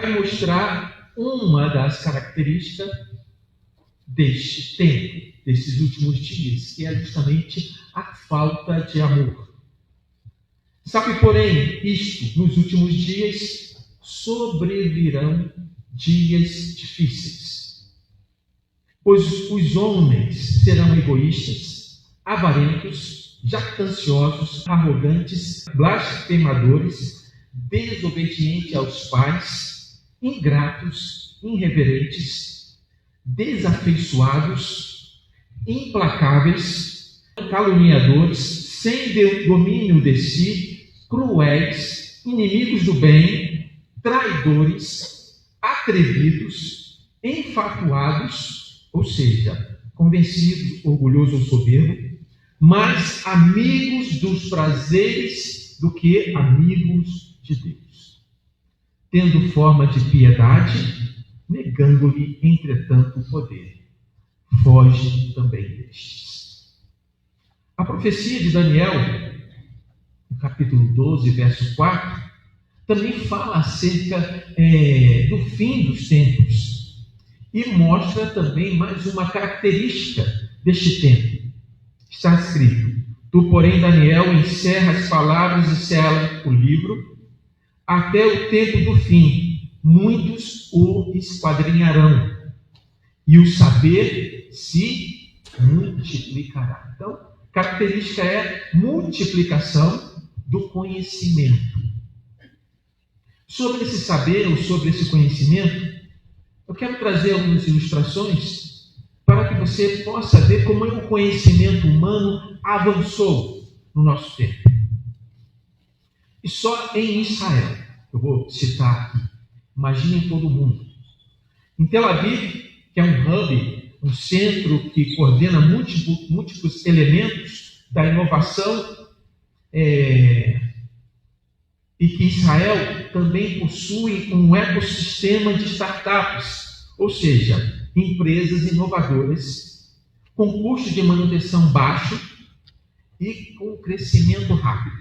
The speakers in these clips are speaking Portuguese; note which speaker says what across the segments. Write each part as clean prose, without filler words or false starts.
Speaker 1: vai mostrar uma das características deste tempo, desses últimos dias, que é justamente a falta de amor. Sabe, porém, isto, nos últimos dias, sobrevirão dias difíceis, pois os homens serão egoístas, avarentos, jactanciosos, arrogantes, blasfemadores, desobedientes aos pais, ingratos, irreverentes, desafeiçoados, implacáveis, caluniadores, sem domínio de si, cruéis, inimigos do bem, traidores, atrevidos, enfatuados, ou seja, convencidos, orgulhosos ou soberbo, mais amigos dos prazeres do que amigos de Deus, tendo forma de piedade, negando-lhe, entretanto, o poder. Foge também destes. A profecia de Daniel, no capítulo 12, verso 4, também fala acerca do fim dos tempos e mostra também mais uma característica deste tempo. Está escrito: tu, porém, Daniel, encerra as palavras e sela o livro até o tempo do fim. Muitos o esquadrinharão e o saber se multiplicará. Então, característica é multiplicação do conhecimento. Sobre esse saber ou sobre esse conhecimento, eu quero trazer algumas ilustrações para que você possa ver como o conhecimento humano avançou no nosso tempo. E só em Israel, eu vou citar aqui, imaginem todo mundo. Em Tel Aviv, que é um hub, um centro que coordena múltiplos elementos da inovação, e que Israel também possui um ecossistema de startups, ou seja, empresas inovadoras, com custo de manutenção baixo e com crescimento rápido.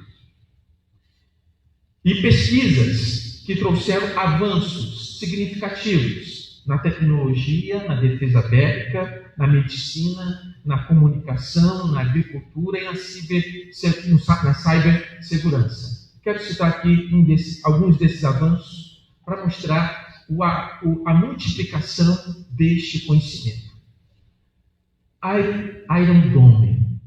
Speaker 1: E pesquisas que trouxeram avanços significativos na tecnologia, na defesa bélica, na medicina, na comunicação, na agricultura e na cibersegurança. Quero citar aqui alguns desses avanços para mostrar a multiplicação deste conhecimento. Iron Dome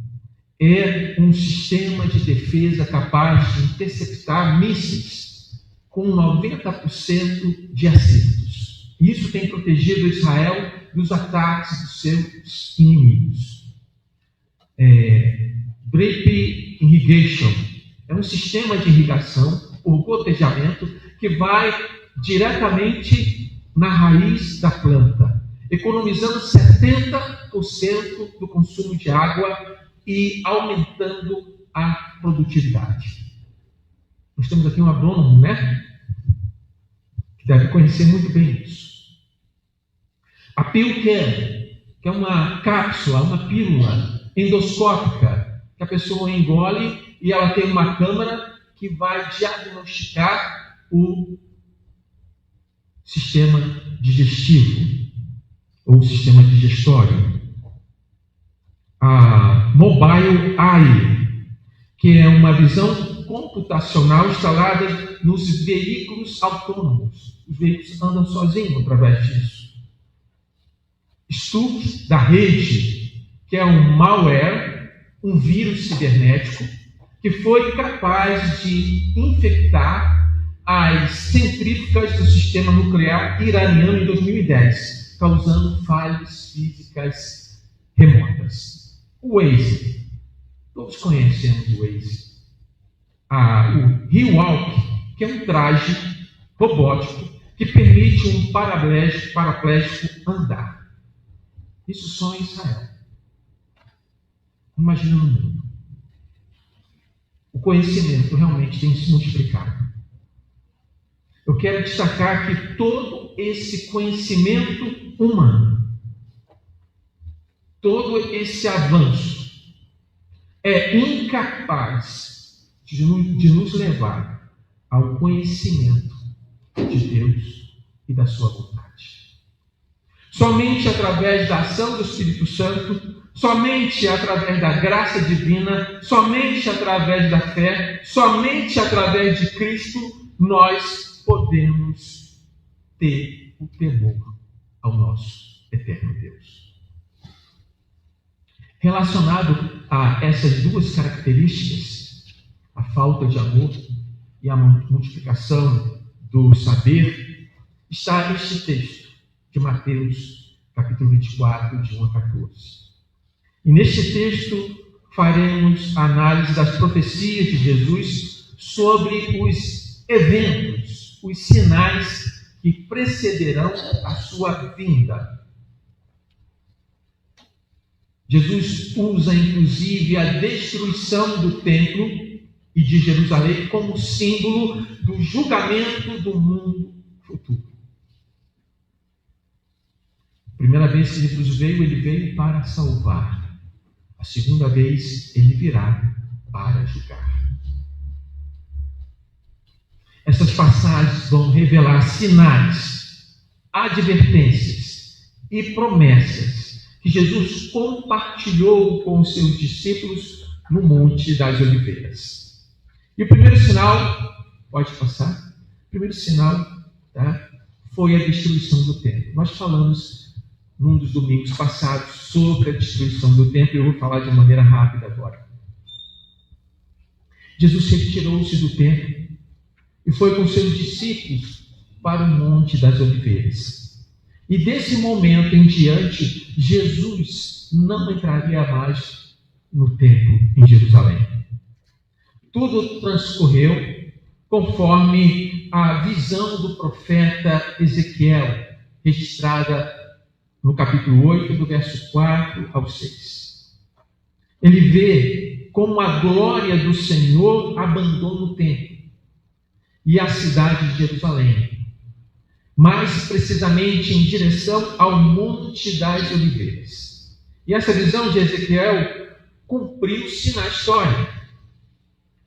Speaker 1: é um sistema de defesa capaz de interceptar mísseis com 90% de acertos. Isso tem protegido Israel dos ataques dos seus inimigos. Drip Irrigation é um sistema de irrigação por gotejamento que vai diretamente na raiz da planta, economizando 70% do consumo de água e aumentando a produtividade. Nós temos aqui um agrônomo, que deve conhecer muito bem isso. A PillCare, que é uma cápsula, uma pílula endoscópica, que a pessoa engole e ela tem uma câmara que vai diagnosticar o sistema digestivo ou sistema digestório. A Mobile Eye, que é uma visão computacional instalada nos veículos autônomos. Os veículos andam sozinhos através disso. Stuck da rede, que é um malware, um vírus cibernético, que foi capaz de infectar as centrífugas do sistema nuclear iraniano em 2010, causando falhas físicas remotas. O Waze, todos conhecemos o Waze. O HeWalk, que é um traje robótico que permite um paraplégico andar. Isso só em Israel. Imagina no mundo. O conhecimento realmente tem se multiplicado. Eu quero destacar que todo esse conhecimento humano, todo esse avanço, é incapaz de nos levar ao conhecimento de Deus e da sua vontade. Somente através da ação do Espírito Santo, somente através da graça divina, somente através da fé, somente através de Cristo, nós podemos ter o temor ao nosso eterno Deus. Relacionado a essas duas características, a falta de amor e a multiplicação do saber, está este texto de Mateus, capítulo 24, de 1 a 14. E neste texto faremos análise das profecias de Jesus sobre os eventos, os sinais que precederão a sua vinda. Jesus usa, inclusive, a destruição do templo e de Jerusalém como símbolo do julgamento do mundo futuro. A primeira vez que Jesus veio, ele veio para salvar. A segunda vez, ele virá para julgar. Essas passagens vão revelar sinais, advertências e promessas que Jesus compartilhou com os seus discípulos no Monte das Oliveiras. E o primeiro sinal, pode passar, o primeiro sinal, foi a destruição do templo. Nós falamos num dos domingos passados sobre a destruição do templo, e eu vou falar de maneira rápida agora. Jesus retirou-se do templo e foi com seus discípulos para o Monte das Oliveiras. E desse momento em diante, Jesus não entraria mais no templo em Jerusalém. Tudo transcorreu conforme a visão do profeta Ezequiel, registrada no capítulo 8, do verso 4 ao 6. Ele vê como a glória do Senhor abandona o templo e a cidade de Jerusalém, mais precisamente em direção ao Monte das Oliveiras. E essa visão de Ezequiel cumpriu-se na história.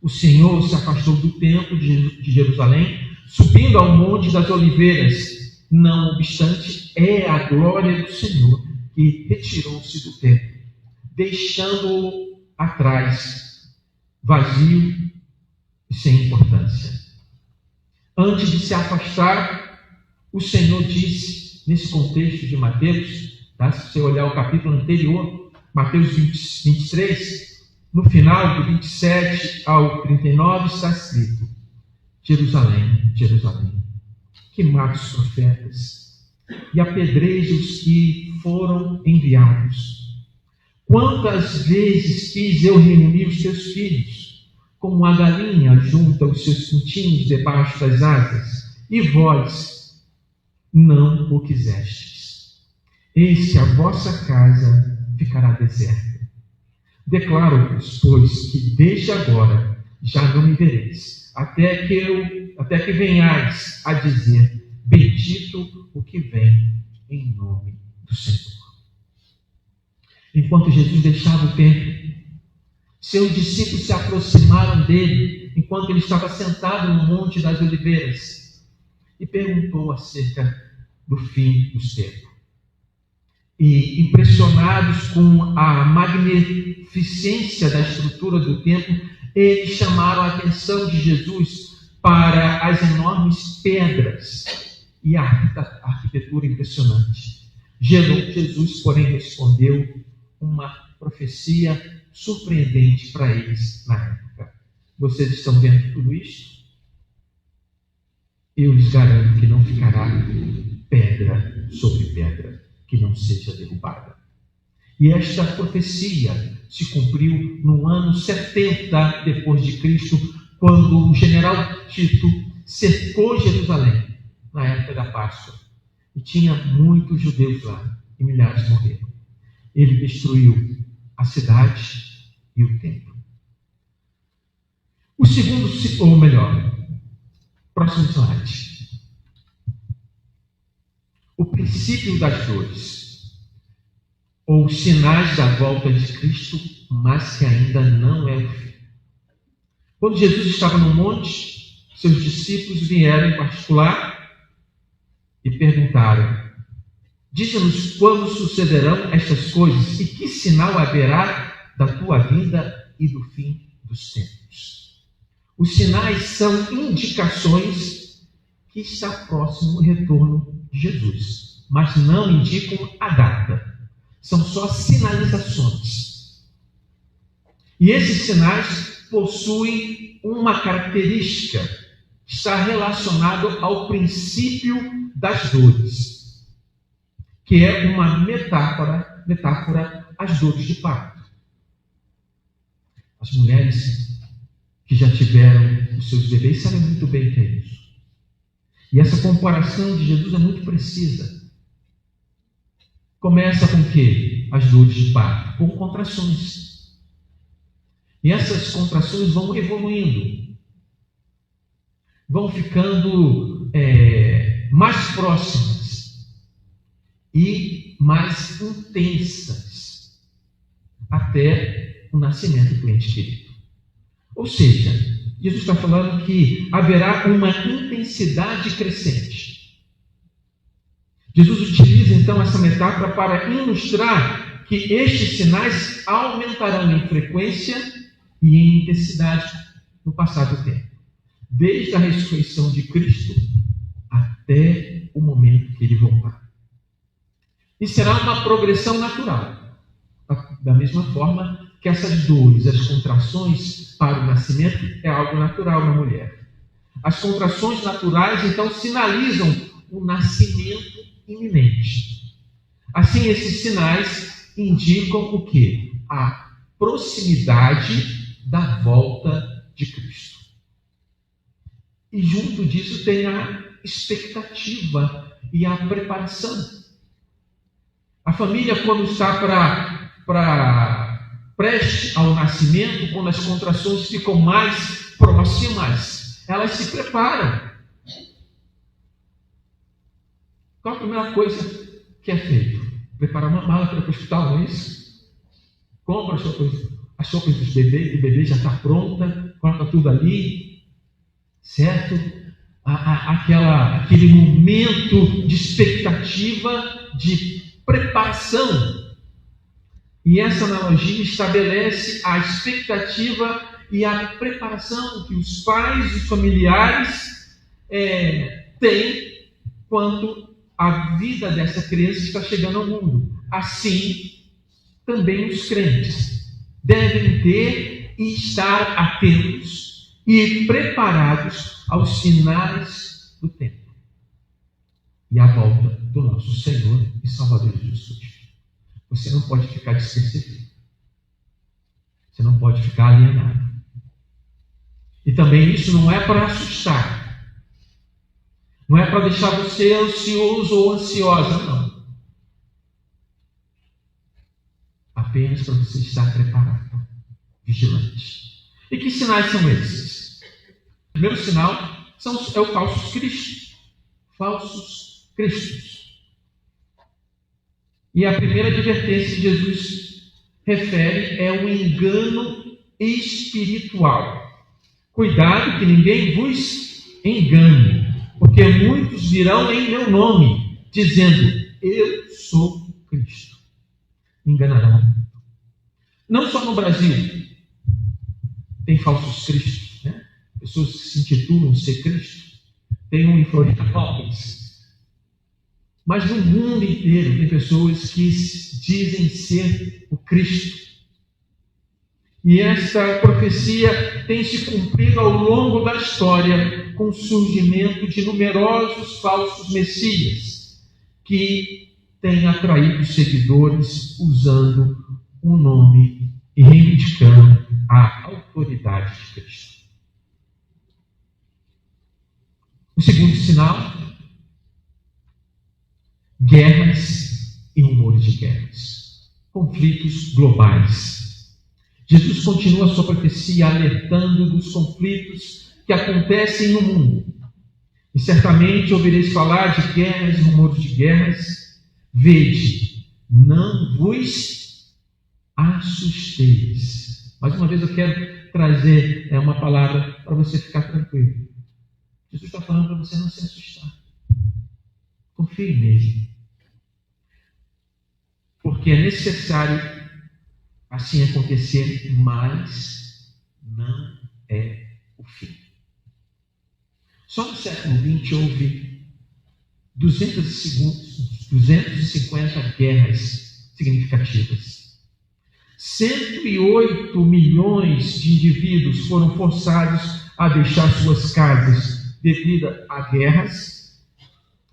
Speaker 1: O Senhor se afastou do templo de Jerusalém, subindo ao Monte das Oliveiras. Não obstante, é a glória do Senhor que retirou-se do templo, deixando-o atrás, vazio e sem importância. Antes de se afastar, o Senhor disse, nesse contexto de Mateus, se você olhar o capítulo anterior, Mateus 23, no final do 27 ao 39, está escrito: Jerusalém, Jerusalém, que mata os profetas e apedreja os que foram enviados. Quantas vezes quis eu reunir os teus filhos, como a galinha junta os seus pintinhos debaixo das asas, e vós não o quisestes. Eis que a vossa casa ficará deserta. Declaro-vos, pois, que desde agora já não me vereis, até que venhais a dizer: bendito o que vem em nome do Senhor. Enquanto Jesus deixava o templo, seus discípulos se aproximaram dele, enquanto ele estava sentado no Monte das Oliveiras, e perguntou acerca do fim dos tempos. E, impressionados com a magnificência da estrutura do templo, eles chamaram a atenção de Jesus para as enormes pedras e a arquitetura impressionante. Jesus, porém, respondeu uma profecia surpreendente para eles na época. Vocês estão vendo tudo isso? Eu lhes garanto que não ficará pedra sobre pedra que não seja derrubada. E esta profecia se cumpriu no ano 70 depois de Cristo, quando o general Tito cercou Jerusalém na época da Páscoa. E tinha muitos judeus lá, e milhares morreram. Ele destruiu a cidade e o templo. O segundo, ou melhor, próximo slide. O princípio das dores, ou os sinais da volta de Cristo, mas que ainda não é o fim. Quando Jesus estava no monte, seus discípulos vieram em particular e perguntaram: dize-nos quando sucederão estas coisas e que sinal haverá da tua vinda e do fim dos tempos. Os sinais são indicações que está próximo o retorno de Jesus, mas não indicam a data. São só sinalizações. E esses sinais possuem uma característica que está relacionada ao princípio das dores, que é uma metáfora às dores de parto. As mulheres que já tiveram os seus bebês sabem muito bem o que é isso. E essa comparação de Jesus é muito precisa. Começa com o quê? As dores de parto, com contrações. E essas contrações vão evoluindo, vão ficando mais próximas e mais intensas até o nascimento do ente querido. Ou seja, Jesus está falando que haverá uma intensidade crescente. Jesus utiliza então essa metáfora para ilustrar que estes sinais aumentarão em frequência e em intensidade no passar do tempo, desde a ressurreição de Cristo até o momento que ele voltar. E será uma progressão natural, da mesma forma que essas dores, as contrações para o nascimento é algo natural na mulher. As contrações naturais, então, sinalizam o nascimento iminente. Assim, esses sinais indicam o quê? A proximidade da volta de Cristo. E junto disso tem a expectativa e a preparação. A família, quando está prestes ao nascimento, quando as contrações ficam mais próximas, elas se preparam. Qual a primeira coisa que é feita? Preparar uma mala para ir para o hospital, não é isso? Compra as roupas dos bebês, o bebê já está pronta, coloca tudo ali, certo? Aquele momento de expectativa, de preparação. E essa analogia estabelece a expectativa e a preparação que os pais e os familiares têm quando a vida dessa criança está chegando ao mundo. Assim, também os crentes devem ter e estar atentos e preparados aos sinais do tempo e à volta do nosso Senhor e Salvador Jesus. Você não pode ficar despercebido. Você não pode ficar alienado. E também isso não é para assustar. Não é para deixar você ansioso ou ansiosa, não. Apenas para você estar preparado, vigilante. E que sinais são esses? O primeiro sinal é o falsos cristos. Falsos cristos. E a primeira advertência que Jesus refere é o engano espiritual. Cuidado que ninguém vos engane, porque muitos virão em meu nome, dizendo, eu sou Cristo. Enganarão. Não só no Brasil tem falsos cristos, né? Pessoas que se intitulam ser Cristo. Tem um em Florianópolis. Mas no mundo inteiro tem pessoas que dizem ser o Cristo. E esta profecia tem se cumprido ao longo da história com o surgimento de numerosos falsos messias que têm atraído seguidores usando o nome e reivindicando a autoridade de Cristo. O segundo sinal: guerras e rumores de guerras, conflitos globais. Jesus continua a sua profecia alertando dos conflitos que acontecem no mundo. E certamente ouvireis falar de guerras e rumores de guerras. Vede, não vos assusteis. Mais uma vez eu quero trazer uma palavra para você ficar tranquilo. Jesus está falando para você não se assustar. Confie nele. Porque é necessário assim acontecer, mas não é o fim. Só no século XX houve 250 guerras significativas. 108 milhões de indivíduos foram forçados a deixar suas casas devido a guerras,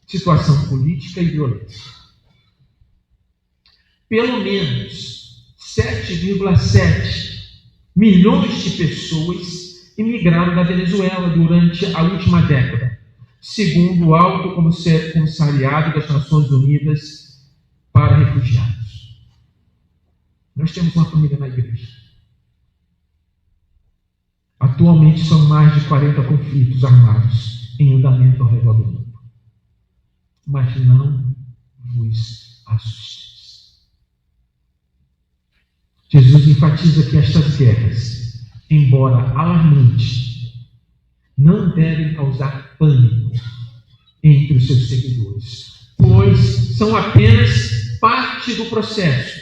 Speaker 1: situação política e violência. Pelo menos 7,7 milhões de pessoas imigraram da Venezuela durante a última década, segundo o Alto Comissariado das Nações Unidas para Refugiados. Nós temos uma família na igreja. Atualmente são mais de 40 conflitos armados em andamento ao redor do mundo. Mas não vos assusteis. Jesus enfatiza que estas guerras, embora alarmantes, não devem causar pânico entre os seus seguidores, pois são apenas parte do processo.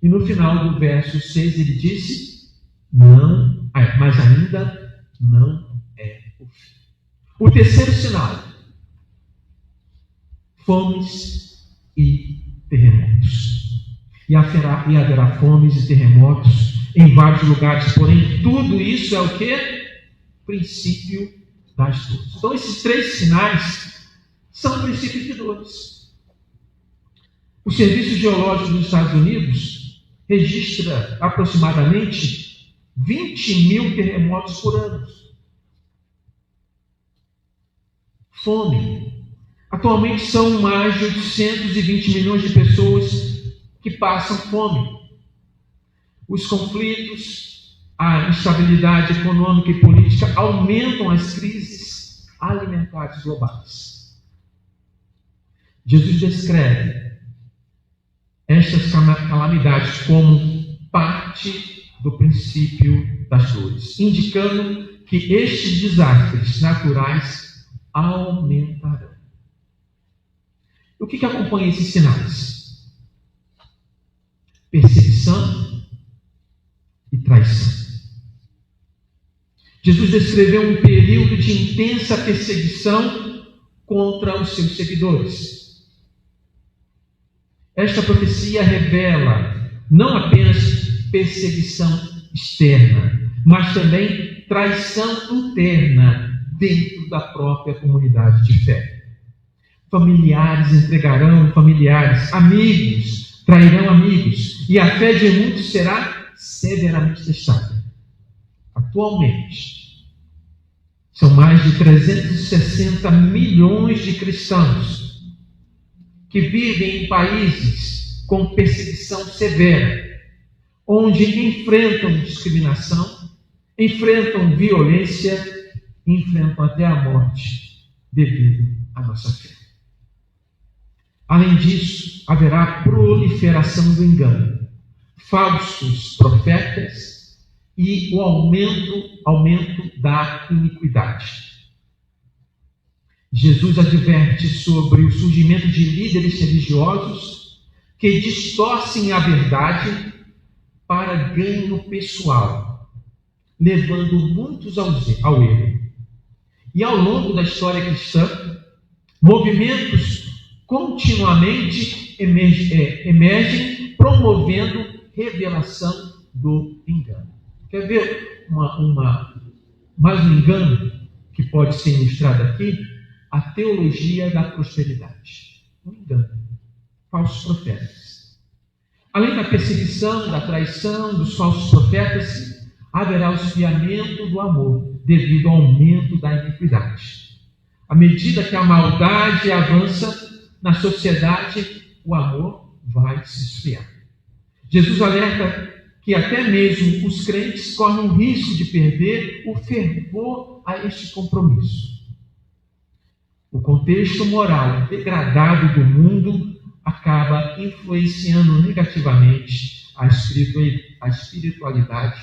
Speaker 1: E no final do verso 6 ele disse, mas ainda não é o fim. O terceiro sinal, fomes e terremotos. E haverá fomes e terremotos em vários lugares, porém tudo isso é o quê? Princípio das dores. Então esses três sinais são princípios de dores. O Serviço Geológico dos Estados Unidos registra aproximadamente 20 mil terremotos por ano. Fome. Atualmente são mais de 820 milhões de pessoas que passam fome. Os conflitos, a instabilidade econômica e política aumentam as crises alimentares globais. Jesus descreve estas calamidades como parte do princípio das dores, indicando que estes desastres naturais aumentarão. O que acompanha esses sinais? Perseguição e traição. Jesus descreveu um período de intensa perseguição contra os seus seguidores. Esta profecia revela não apenas perseguição externa, mas também traição interna dentro da própria comunidade de fé. Familiares entregarão familiares, amigos trairão amigos, e a fé de muitos será severamente testada. Atualmente, são mais de 360 milhões de cristãos que vivem em países com perseguição severa, onde enfrentam discriminação, enfrentam violência, enfrentam até a morte devido à nossa fé. Além disso, haverá proliferação do engano, falsos profetas e o aumento da iniquidade. Jesus adverte sobre o surgimento de líderes religiosos que distorcem a verdade para ganho pessoal, levando muitos ao erro. E ao longo da história cristã, movimentos continuamente emergem promovendo revelação do engano. Quer ver mais um engano que pode ser ilustrado aqui? A teologia da prosperidade. Um engano. Falsos profetas. Além da perseguição, da traição, dos falsos profetas, haverá o esfriamento do amor devido ao aumento da iniquidade. À medida que a maldade avança na sociedade, o amor vai se esfriar. Jesus alerta que até mesmo os crentes correm o risco de perder o fervor a este compromisso. O contexto moral degradado do mundo acaba influenciando negativamente a espiritualidade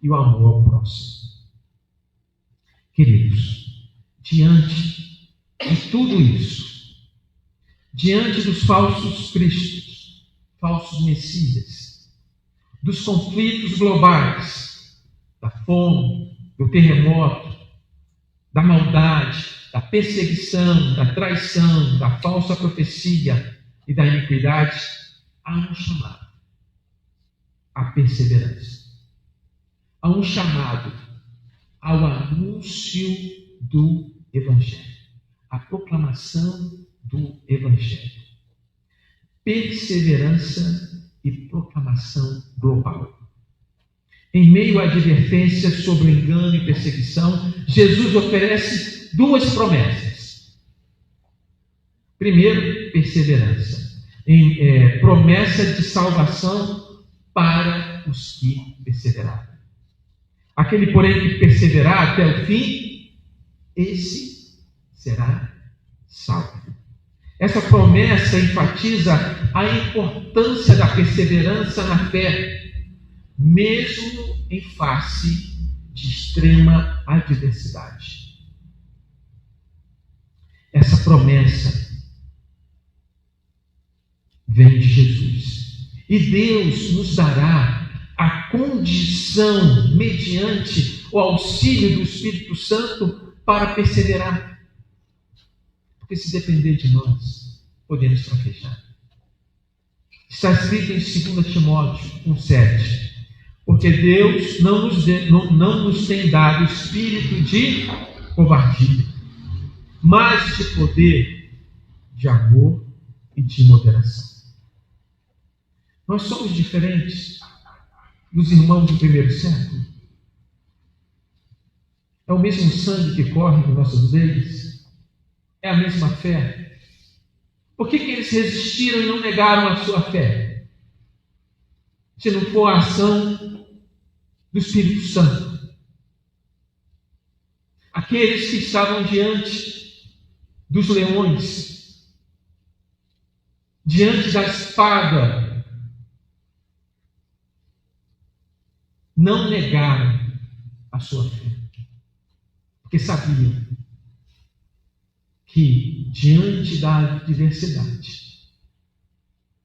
Speaker 1: e o amor ao próximo. Queridos, diante de tudo isso, diante dos falsos cristos, falsos messias, dos conflitos globais, da fome, do terremoto, da maldade, da perseguição, da traição, da falsa profecia e da iniquidade, há um chamado à perseverança. Há um chamado ao anúncio do Evangelho, à proclamação do Evangelho. Perseverança e proclamação global. Em meio à advertência sobre o engano e perseguição, Jesus oferece duas promessas. Primeiro, perseverança. Promessa de salvação para os que perseverarem. Aquele, porém, que perseverar até o fim, esse será salvo. Essa promessa enfatiza a importância da perseverança na fé, mesmo em face de extrema adversidade. Essa promessa vem de Jesus. E Deus nos dará a condição, mediante o auxílio do Espírito Santo, para perseverar. Porque se depender de nós, podemos fraquejar. Está escrito em 2 Timóteo 1,7. Porque Deus não nos tem dado espírito de covardia, mas de poder, de amor e de moderação. Nós somos diferentes dos irmãos do primeiro século. É o mesmo sangue que corre nas nossas veias? É a mesma fé? Por que eles resistiram e não negaram a sua fé? Se não for a ação do Espírito Santo. Aqueles que estavam diante dos leões, diante da espada, não negaram a sua fé, porque sabiam que diante da adversidade,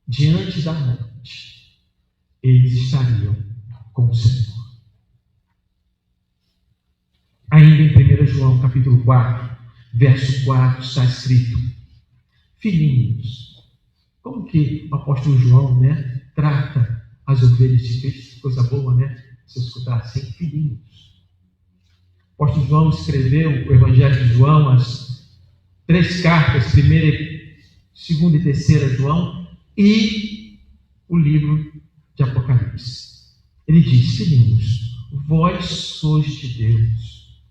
Speaker 1: diante da morte, eles estariam com o Senhor. Ainda em 1 João capítulo 4, verso 4, está escrito: filhinhos. Como que o apóstolo João, trata as ovelhas de Cristo? Coisa boa, se escutar assim, filhinhos. O apóstolo João escreveu o Evangelho de João, as 3 cartas, 1ª, 2ª e 3ª João, e o livro de Apocalipse. Ele diz: filhinhos, vós sois de Deus,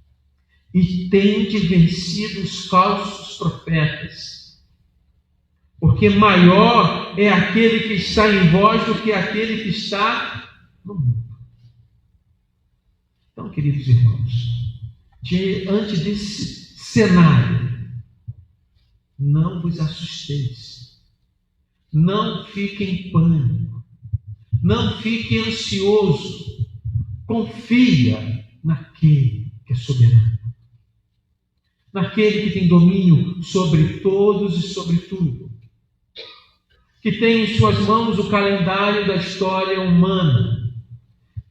Speaker 1: e tende vencido os falsos profetas, porque maior é aquele que está em vós do que aquele que está no mundo. Então, queridos irmãos, diante desse cenário, não vos assusteis, não fiquem em pânico, não fique ansioso, confia naquele que é soberano, naquele que tem domínio sobre todos e sobre tudo, que tem em suas mãos o calendário da história humana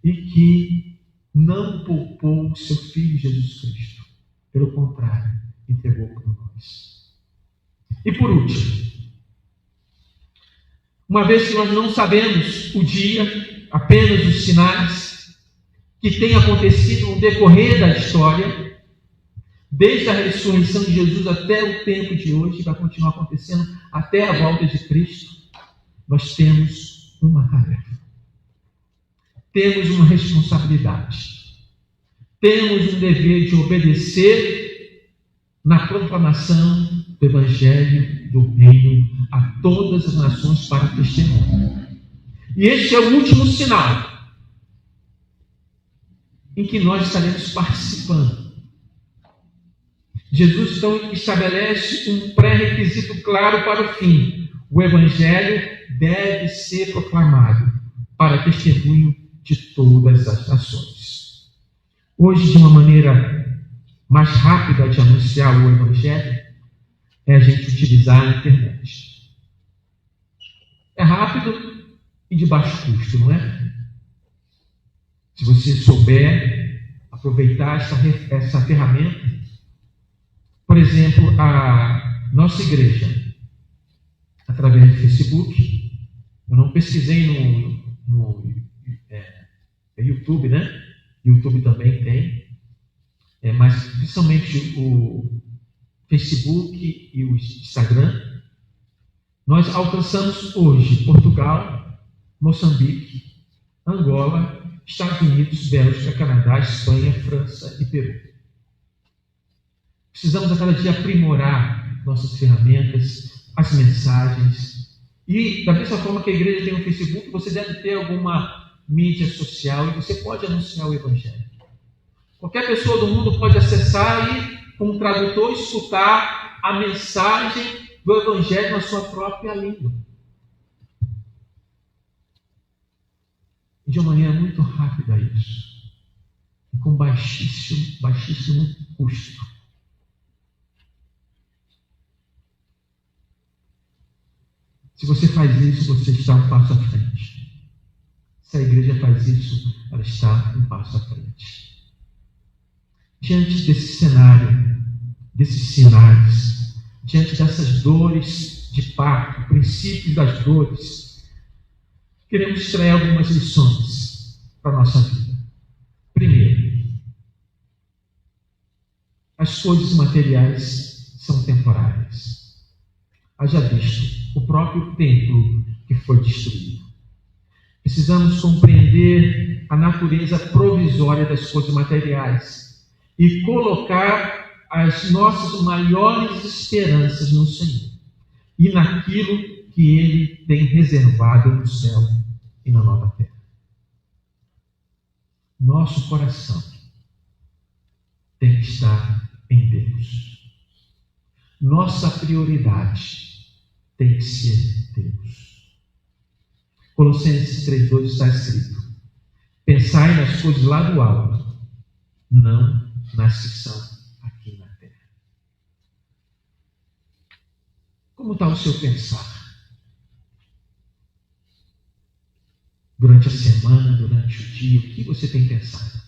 Speaker 1: e que não poupou o seu Filho Jesus Cristo, pelo contrário, entregou por nós. E por último, uma vez que nós não sabemos o dia, apenas os sinais que têm acontecido no decorrer da história, desde a ressurreição de Jesus até o tempo de hoje, vai continuar acontecendo até a volta de Cristo, nós temos uma tarefa, temos uma responsabilidade, temos um dever de obedecer na proclamação do Evangelho do Reino a todas as nações para testemunho. E este é o último sinal em que nós estaremos participando. Jesus então estabelece um pré-requisito claro para o fim. O Evangelho deve ser proclamado para testemunho de todas as nações. Hoje, de uma maneira mais rápida de anunciar o Evangelho, é a gente utilizar a internet. É rápido e de baixo custo, não é? Se você souber aproveitar essa ferramenta, por exemplo, a nossa igreja, através do Facebook, eu não pesquisei no YouTube, né? YouTube também tem, mas principalmente o Facebook e o Instagram. Nós alcançamos hoje Portugal, Moçambique, Angola, Estados Unidos, Bélgica, Canadá, Espanha, França e Peru. Precisamos a cada dia aprimorar nossas ferramentas, as mensagens. E da mesma forma que a igreja tem um Facebook, você deve ter alguma mídia social e você pode anunciar o Evangelho. Qualquer pessoa do mundo pode acessar e, com um tradutor, escutar a mensagem do Evangelho na sua própria língua. E de uma maneira muito rápida isso. E com baixíssimo custo. Se você faz isso, você está um passo à frente. Se a igreja faz isso, ela está um passo à frente. Diante desse cenário, desses sinais, diante dessas dores de parto, princípios das dores, queremos extrair algumas lições para a nossa vida. Primeiro, as coisas materiais são temporárias. Haja visto o próprio templo que foi destruído. Precisamos compreender a natureza provisória das coisas materiais e colocar as nossas maiores esperanças no Senhor e naquilo que Ele tem reservado no céu e na nova terra. Nosso coração tem que estar em Deus. Nossa prioridade tem que ser Deus. Colossenses 3,2 está escrito: pensai nas coisas lá do alto, não nas que são aqui na terra. Como está o seu pensar? Durante a semana, durante o dia, o que você tem pensado?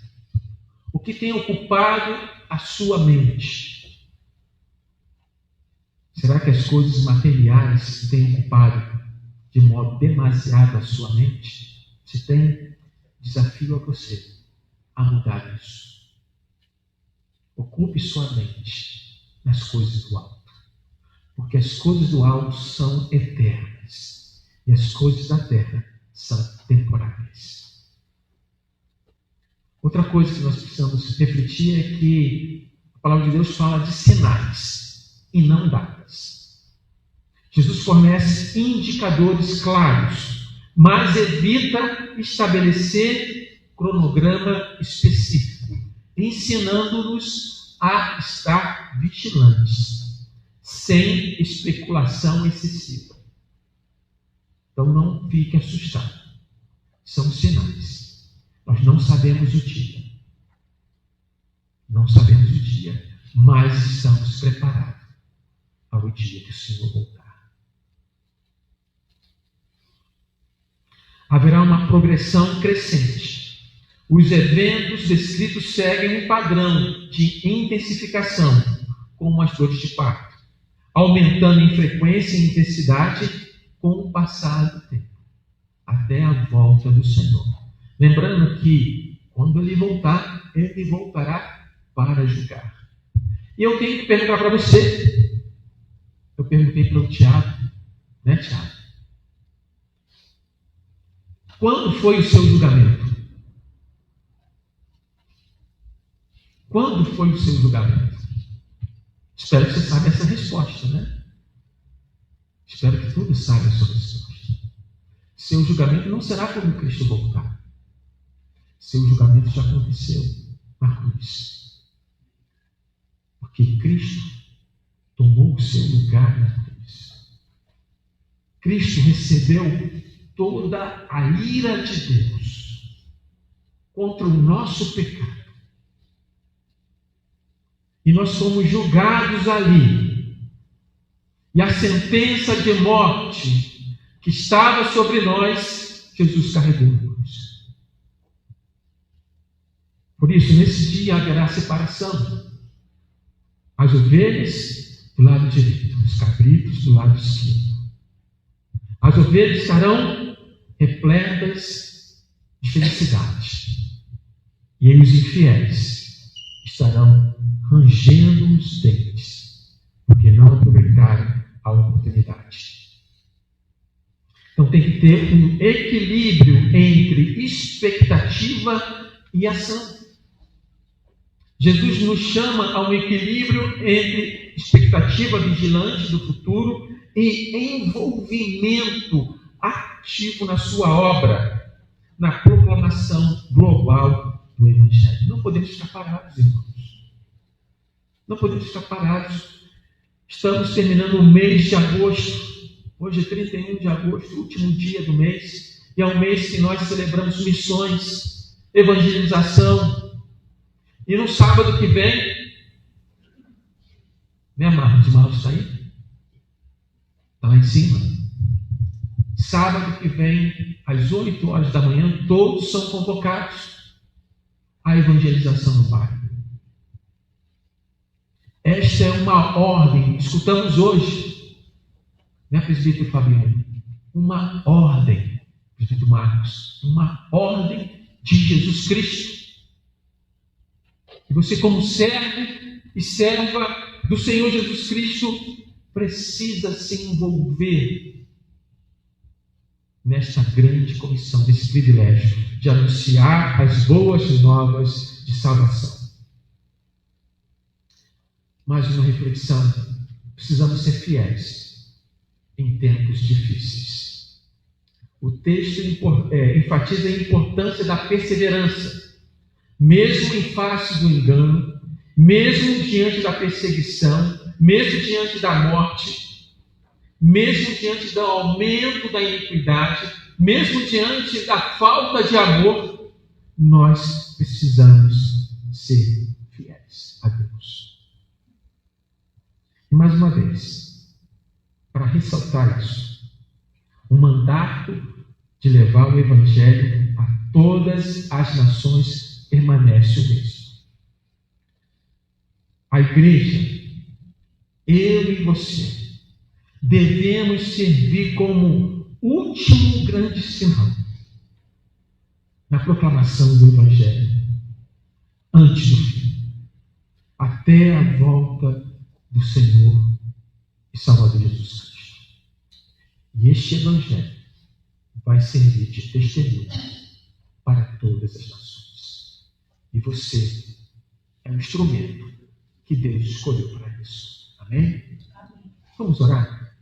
Speaker 1: O que tem ocupado a sua mente? Será que as coisas materiais têm ocupado de modo demasiado a sua mente? Se tem, desafio a você a mudar isso. Ocupe sua mente nas coisas do alto, porque as coisas do alto são eternas e as coisas da terra são temporárias. Outra coisa que nós precisamos refletir é que a palavra de Deus fala de sinais e não datas. Jesus fornece indicadores claros, mas evita estabelecer cronograma específico, ensinando-nos a estar vigilantes, sem especulação excessiva. Então não fique assustado. São sinais. Nós não sabemos o dia. Não sabemos o dia, mas estamos preparados para o dia que o Senhor voltar. Haverá uma progressão crescente. Os eventos descritos seguem um padrão de intensificação, como as dores de parto, aumentando em frequência e intensidade com o passar do tempo, até a volta do Senhor. Lembrando que, quando Ele voltar, Ele voltará para julgar. E eu tenho que perguntar para você, eu perguntei para o Tiago, né, Tiago? Quando foi o seu julgamento? Quando foi o seu julgamento? Espero que você saiba essa resposta, né? Espero que todos saibam a sua resposta. Seu julgamento não será quando Cristo voltar. Seu julgamento já aconteceu na cruz. Porque Cristo tomou o seu lugar na cruz. Cristo recebeu toda a ira de Deus contra o nosso pecado. E nós fomos julgados ali. E a sentença de morte que estava sobre nós, Jesus carregou na cruz. Por isso, nesse dia haverá separação. As ovelhas do lado direito, os cabritos do lado esquerdo. As ovelhas estarão repletas de felicidade. E os infiéis estarão rangendo os dentes, porque não aproveitaram a oportunidade. Então tem que ter um equilíbrio entre expectativa e ação. Jesus nos chama a um equilíbrio entre expectativa vigilante do futuro e envolvimento ativo na sua obra, na proclamação global do Evangelho. Não podemos ficar parados, irmãos. Não podemos ficar parados. Estamos terminando o mês de agosto. Hoje é 31 de agosto, último dia do mês. E é um mês que nós celebramos missões, evangelização. E no sábado que vem, né, Marcos? Marcos está aí? Está lá em cima. Sábado que vem, às 8 horas da manhã, todos são convocados à evangelização no bairro. Esta é uma ordem, escutamos hoje, né, presbítero Fabiano? Uma ordem, presbítero Marcos, uma ordem de Jesus Cristo. E você, como servo e serva do Senhor Jesus Cristo, precisa se envolver nesta grande comissão, desse privilégio de anunciar as boas novas de salvação. Mais uma reflexão: precisamos ser fiéis em tempos difíceis. O texto enfatiza a importância da perseverança. Mesmo em face do engano, mesmo diante da perseguição, mesmo diante da morte, mesmo diante do aumento da iniquidade, mesmo diante da falta de amor, nós precisamos ser fiéis a Deus. E mais uma vez, para ressaltar isso, o mandato de levar o Evangelho a todas as nações permanece o mesmo. A igreja, eu e você, devemos servir como último grande sinal na proclamação do Evangelho, antes do fim, até a volta do Senhor e Salvador Jesus Cristo. E este Evangelho vai servir de testemunho para todas as nações. E você é um instrumento que Deus escolheu para isso. Amém? Vamos orar?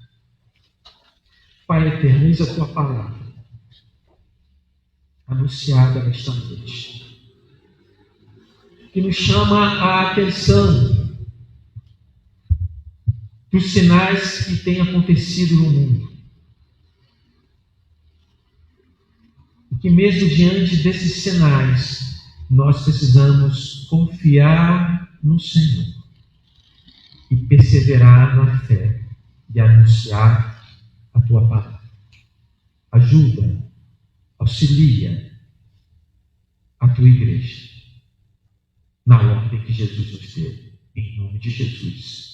Speaker 1: Pai eterno, eis a tua palavra anunciada nesta noite, que nos chama a atenção dos sinais que têm acontecido no mundo. E que mesmo diante desses sinais, nós precisamos confiar no Senhor e perseverar na fé e anunciar a tua palavra. Ajuda, auxilia a tua igreja na ordem que Jesus nos deu. Em nome de Jesus.